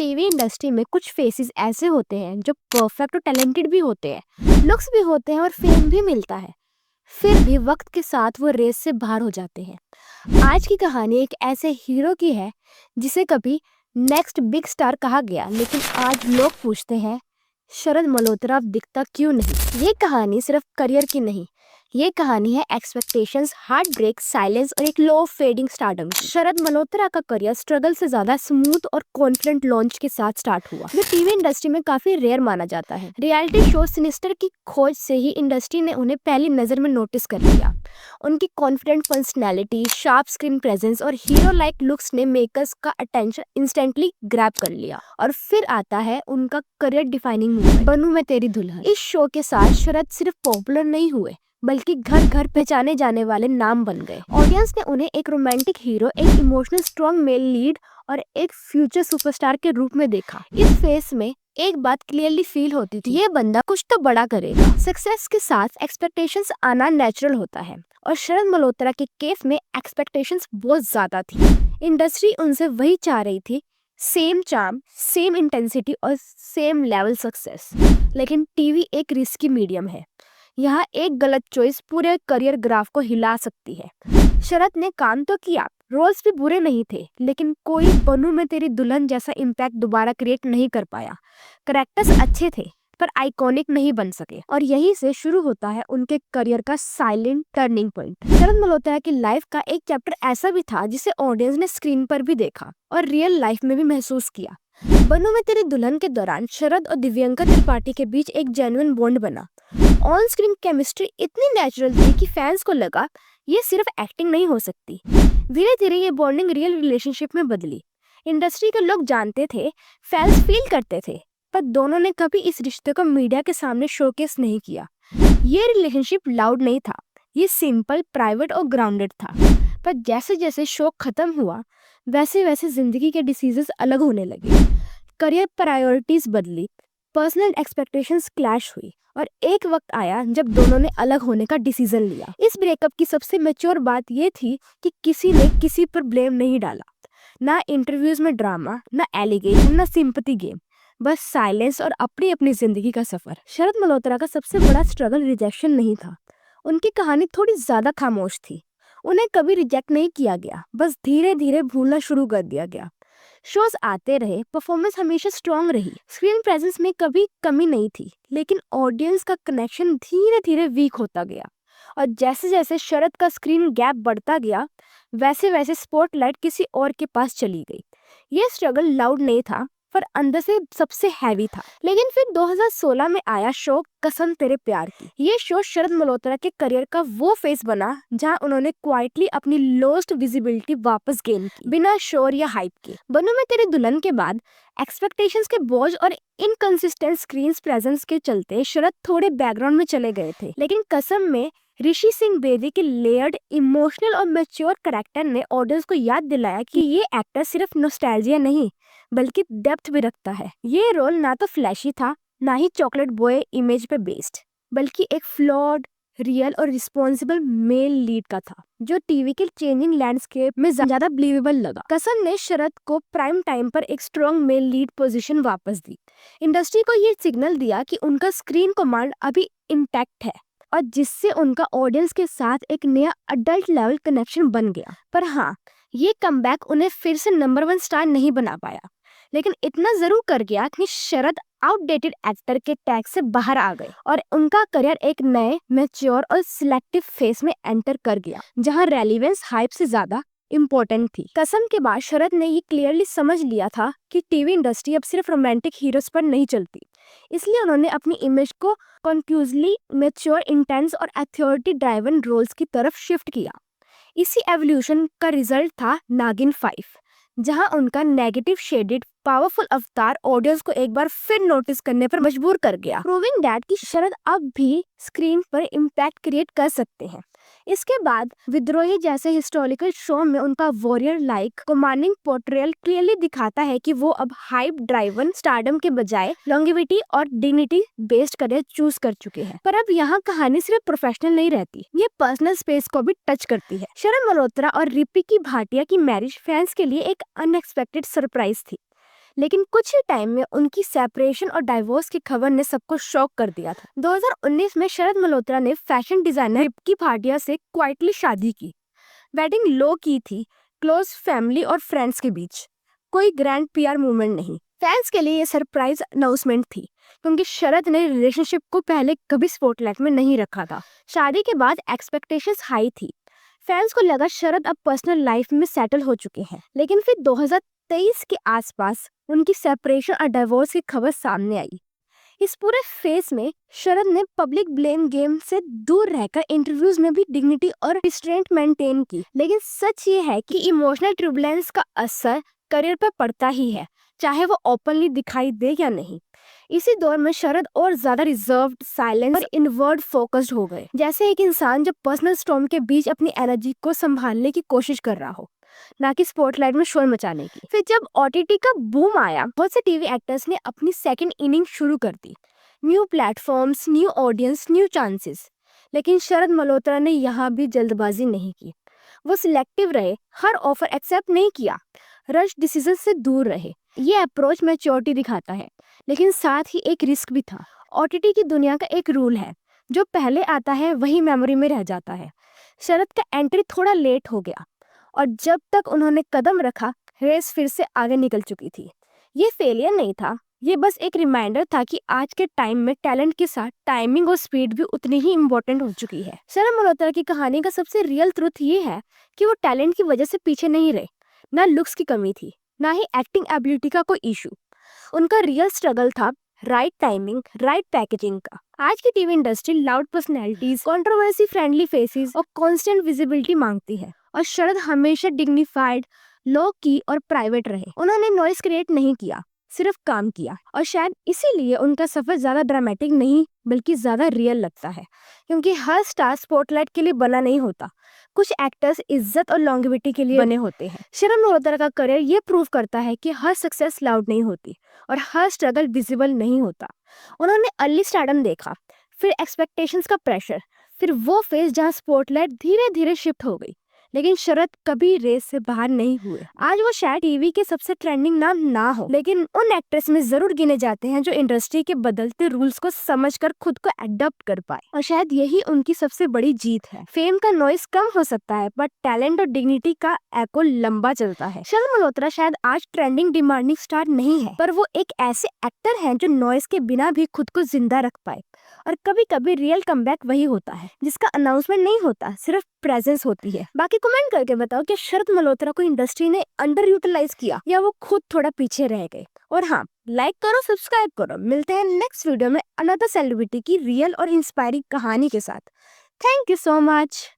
TV industry में कुछ faces ऐसे होते हैं जो परफेक्ट और टैलेंटेड भी होते हैं, लुक्स भी होते हैं और फेम भी मिलता है। फिर भी वक्त के साथ वो रेस से बाहर हो जाते हैं। आज की कहानी एक ऐसे हीरो की है जिसे कभी नेक्स्ट बिग स्टार कहा गया, लेकिन आज लोग पूछते हैं शरद मल्होत्रा अब दिखता क्यों नहीं। ये कहानी सिर्फ करियर की नहीं, ये कहानी है एक्सपेक्टेशंस, हार्ट ब्रेक, साइलेंस और एक लो फेडिंग स्टारडम की। शरद मल्होत्रा का करियर स्ट्रगल से ज्यादा स्मूथ और कॉन्फिडेंट लॉन्च के साथ स्टार्ट हुआ, जो टीवी इंडस्ट्री में काफी रेयर माना जाता है। रियलिटी शो सिनिस्टर की खोज से ही इंडस्ट्री ने उन्हें पहली नजर में नोटिस कर लिया। उनकी confident personality, sharp screen presence और हीरो लाइक लुक्स ने मेकर्स का अटेंशन इंस्टेंटली ग्रैब कर लिया। और फिर आता है उनका करियर डिफाइनिंग मूवमेंट, बनूं मैं तेरी दुल्हन। इस शो के साथ शरद सिर्फ पॉपुलर नहीं हुए, बल्कि घर घर पहचाने जाने वाले नाम बन गए। ऑडियंस ने उन्हें एक रोमांटिक हीरो, एक इमोशनल स्ट्रॉन्ग मेल लीड और एक फ्यूचर सुपरस्टार के रूप में देखा। इस फेस में एक बात क्लियरली फील होती थी, ये बंदा कुछ तो बड़ा करेगा। सक्सेस के साथ एक्सपेक्टेशंस आना नेचुरल होता है और शरद मल्होत्रा के केस में एक्सपेक्टेशंस बहुत ज्यादा थी। इंडस्ट्री उनसे वही चाह रही थी, सेम चार्म, सेम इंटेंसिटी और सेम लेवल सक्सेस। लेकिन टीवी एक रिस्की मीडियम है, यहाँ एक गलत चॉइस पूरे करियर ग्राफ को हिला सकती है। शरद ने काम तो किया, रोल्स भी बुरे नहीं थे, लेकिन कोई बनूं मैं तेरी दुल्हन जैसा इम्पैक्ट दोबारा क्रिएट नहीं कर पाया। कैरेक्टर्स अच्छे थे पर आइकॉनिक नहीं बन सके, और यहीं से शुरू होता है उनके करियर का साइलेंट टर्निंग पॉइंट। शरद मल्होत्रा की लाइफ का एक चैप्टर ऐसा भी था जिसे ऑडियंस ने स्क्रीन पर भी देखा और रियल लाइफ में भी महसूस किया। बनूं मैं तेरी दुल्हन के दौरान शरद और दिव्यंका त्रिपाठी के बीच एक जेन्युइन बॉन्ड बना। ऑन स्क्रीन केमिस्ट्री इतनी नेचुरल थी कि फैंस को लगा ये सिर्फ एक्टिंग नहीं हो सकती। धीरे धीरे ये बॉन्डिंग रियल रिलेशनशिप में बदली। इंडस्ट्री के लोग जानते थे, फैंस फील करते थे, पर दोनों ने कभी इस रिश्ते को मीडिया के सामने शोकेस नहीं किया। ये रिलेशनशिप लाउड नहीं था, ये सिंपल, प्राइवेट और ग्राउंडेड था। पर जैसे जैसे शो खत्म हुआ, वैसे वैसे जिंदगी के डिसीजंस अलग होने लगे। करियर प्रायोरिटीज बदली, पर्सनल एक्सपेक्टेशंस क्लैश हुई और एक वक्त आया जब दोनों ने अलग होने का डिसीजन लिया। इस ब्रेकअप की सबसे मैच्योर बात ये थी कि किसी ने किसी पर ब्लेम नहीं डाला। ना इंटरव्यूज में ड्रामा, ना एलिगेशन, ना सिंपैथी गेम, बस साइलेंस और अपनी अपनी जिंदगी का सफर। शरद मल्होत्रा का सबसे बड़ा स्ट्रगल रिजेक्शन नहीं था, उनकी कहानी थोड़ी ज्यादा खामोश थी। उन्हें कभी रिजेक्ट नहीं किया गया, बस धीरे धीरे भूलना शुरू कर दिया गया। शोज आते रहे, परफॉर्मेंस हमेशा स्ट्रॉन्ग रही, स्क्रीन प्रेजेंस में कभी कमी नहीं थी, लेकिन ऑडियंस का कनेक्शन धीरे धीरे वीक होता गया। और जैसे जैसे शरद का स्क्रीन गैप बढ़ता गया, वैसे वैसे स्पॉटलाइट किसी और के पास चली गई। ये स्ट्रगल लाउड नहीं था, पर अंदर से सबसे हैवी था। लेकिन फिर 2016 में आया शो कसम तेरे प्यार की। ये शो शरद मल्होत्रा के करियर का वो फेस बना जहां उन्होंने क्वाइटली अपनी लॉस्ट विजिबिलिटी वापस गेन की, बिना शोर या हाइप के। बनूं मैं तेरी दुल्हन के बाद एक्सपेक्टेशंस के बोझ और इनकंसिस्टेंट स्क्रीन प्रेजेंस के चलते शरद थोड़े बैकग्राउंड में चले गए थे। लेकिन कसम में ऋषि सिंह बेदी के लेयर्ड, इमोशनल और मैच्योर कैरेक्टर ने ऑडियंस को याद दिलाया कि ये एक्टर सिर्फ नॉस्टैल्जिया नहीं, बल्कि डेप्थ भी रखता है। ये रोल ना तो फ्लैशी था, ना ही चॉकलेट बॉय इमेज पे बेस्ड, बल्कि एक फ्लॉड, रियल और रिस्पॉन्सिबल मेल लीड का था, जो टीवी के चेंजिंग लैंडस्केप में ज्यादा बिलीवेबल लगा। कसम ने शरद को प्राइम टाइम पर एक स्ट्रॉन्ग मेल लीड पोजीशन वापस दी। इंडस्ट्री को ये सिग्नल दिया कि उनका स्क्रीन कमांड अभी इंटैक्ट है, और जिससे उनका ऑडियंस के साथ एक नया अडल्ट लेवल कनेक्शन बन गया। पर हाँ, ये कमबैक उन्हें फिर से नंबर 1 स्टार नहीं बना पाया, लेकिन इतना जरूर कर गया कि शरद आउटडेटेड एक्टर के टैग से बाहर आ गए और उनका करियर एक नए, मैच्योर और सिलेक्टिव फेस में एंटर कर गया, जहां रेलेवेंस हाइप से ज्यादा इम्पोर्टेंट थी। कसम के बाद शरद ने ये क्लियरली समझ लिया था कि टीवी इंडस्ट्री अब सिर्फ रोमांटिक हीरोज पर नहीं चलती। इसलिए उन्होंने अपनी इमेज को कॉन्क्लूसिवली मैच्योर, इंटेंस और अथॉरिटी ड्राइवन रोल्स की तरफ शिफ्ट किया। इसी एवोल्यूशन का रिजल्ट था नागिन 5, जहां उनका नेगेटिव शेडेड पावरफुल अवतार ऑडियंस को एक बार फिर नोटिस करने पर मजबूर कर गया, प्रूविंग दैट कि शरद अब भी स्क्रीन पर इम्पैक्ट क्रिएट कर सकते हैं। इसके बाद विद्रोही जैसे हिस्टोरिकल शो में उनका warrior like commanding portrayal clearly दिखाता है कि वो अब हाइप ड्राइवन स्टारडम के बजाय लॉन्गेविटी और डिग्निटी बेस्ड करियर चूज कर चुके हैं। पर अब यहाँ कहानी सिर्फ प्रोफेशनल नहीं रहती, ये पर्सनल स्पेस को भी टच करती है। शरद मल्होत्रा और रिपी की भाटिया की मैरिज फैंस के लिए एक अनएक्सपेक्टेड सरप्राइज थी। लेकिन कुछ ही टाइम में उनकी सेपरेशन और डाइवोर्स की खबर ने सबको शॉक कर दिया था। 2019 में शरद मल्होत्रा ने फैशन डिजाइनर रिकी भाटिया से क्वाइटली शादी की। वेडिंग लो की थी, क्लोज फैमिली और फ्रेंड्स के बीच, कोई ग्रैंड पीआर मूवमेंट नहीं। फैंस के लिए ये सरप्राइज अनाउंसमेंट थी, क्योंकि शरद ने रिलेशनशिप को पहले कभी स्पॉटलाइट में नहीं रखा था। शादी के बाद एक्सपेक्टेशंस हाई थी। फैंस को लगा शरद अब पर्सनल लाइफ में सेटल हो चुके हैं, लेकिन फिर 2023 के आसपास उनकी सेपरेशन और डिवोर्स की खबर सामने आई। इस पूरे फेज में शरद ने पब्लिक ब्लेम गेम से दूर रहकर इंटरव्यूज में भी डिग्निटी और रिस्ट्रेंट मेंटेन की। लेकिन सच ये है कि इमोशनल ट्यूबुलेंस का असर करियर पर पड़ता ही है, चाहे वो ओपनली दिखाई दे या नहीं। इसी दौर में शरद और ज्यादा रिजर्व्ड, साइलेंट और इनवर्ड फोकस्ड हो गए, जैसे एक इंसान जब पर्सनल स्टॉर्म के बीच अपनी एनर्जी को संभालने की कोशिश कर रहा हो, ना कि स्पॉटलाइट में शोर मचाने की। फिर जब ओटीटी का बूम आया, बहुत से टीवी एक्टर्स ने अपनी सेकंड इनिंग शुरू कर दी। New platforms, new audience, new chances. लेकिन शरद मल्होत्रा ने यहाँ भी जल्दबाजी नहीं की। वो सिलेक्टिव रहे, हर ऑफर एक्सेप्ट नहीं किया, रश डिसीजन से दूर रहे। ये अप्रोच मैच्योरिटी दिखाता है, लेकिन साथ ही एक रिस्क भी था। ओटीटी की दुनिया का एक रूल है, जो पहले आता है वही मेमोरी में रह जाता है। शरद का एंट्री थोड़ा लेट हो गया, और जब तक उन्होंने कदम रखा, रेस फिर से आगे निकल चुकी थी। ये फेलियर नहीं था, ये बस एक रिमाइंडर था कि आज के टाइम में टैलेंट के साथ टाइमिंग और स्पीड भी उतनी ही इम्पोर्टेंट हो चुकी है। शरद मल्होत्रा की कहानी का सबसे रियल ट्रुथ ये है कि वो टैलेंट की वजह से पीछे नहीं रहे। ना लुक्स की कमी थी, ना ही एक्टिंग एबिलिटी का कोई इशू। उनका रियल स्ट्रगल था राइट टाइमिंग, राइट पैकेजिंग का। आज की TV industry loud personalities, controversy friendly faces और कांस्टेंट विजिबिलिटी मांगती है, और शरद हमेशा डिग्निफाइड, लो की और प्राइवेट रहे। उन्होंने नॉइस क्रिएट नहीं किया, सिर्फ काम किया, और शायद इसीलिए उनका सफर ज्यादा ड्रामेटिक नहीं बल्कि ज्यादा रियल लगता है, क्योंकि हर स्टार स्पॉटलाइट के लिए बना नहीं होता। कुछ एक्टर्स इज्जत और लॉन्गेविटी के लिए बने होते हैं। शरद मल्होत्रा का करियर ये प्रूव करता है कि हर सक्सेस लाउड नहीं होती और हर स्ट्रगल विजिबल नहीं होता। उन्होंने अर्ली स्टारडम देखा, फिर एक्सपेक्टेशंस का प्रेशर, फिर वो फेज जहाँ स्पॉटलाइट धीरे धीरे शिफ्ट हो गई। लेकिन शरद कभी रेस से बाहर नहीं हुए। आज वो शायद टीवी के सबसे ट्रेंडिंग नाम ना हो, लेकिन उन एक्ट्रेस में जरूर गिने जाते हैं जो इंडस्ट्री के बदलते रूल्स को समझकर खुद को एडॉप्ट कर पाए, और शायद यही उनकी सबसे बड़ी जीत है। फेम का नॉइस कम हो सकता है, बट टैलेंट और डिग्निटी का एको लंबा चलता है। शरद मल्होत्रा शायद आज ट्रेंडिंग डिमांडिंग स्टार नहीं है, पर वो एक ऐसे एक्टर हैं जो नॉइस के बिना भी खुद को जिंदा रख पाए। और कभी कभी रियल कमबैक वही होता है जिसका अनाउंसमेंट नहीं होता, सिर्फ प्रेजेंस होती है। बाकी कमेंट करके बताओ कि शरद मल्होत्रा को इंडस्ट्री ने अंडर यूटिलाइज किया या वो खुद थोड़ा पीछे रह गए। और हाँ, लाइक करो, सब्सक्राइब करो। मिलते हैं नेक्स्ट वीडियो में अनदर सेलिब्रिटी की रियल और इंस्पायरिंग कहानी के साथ। Thank you so much.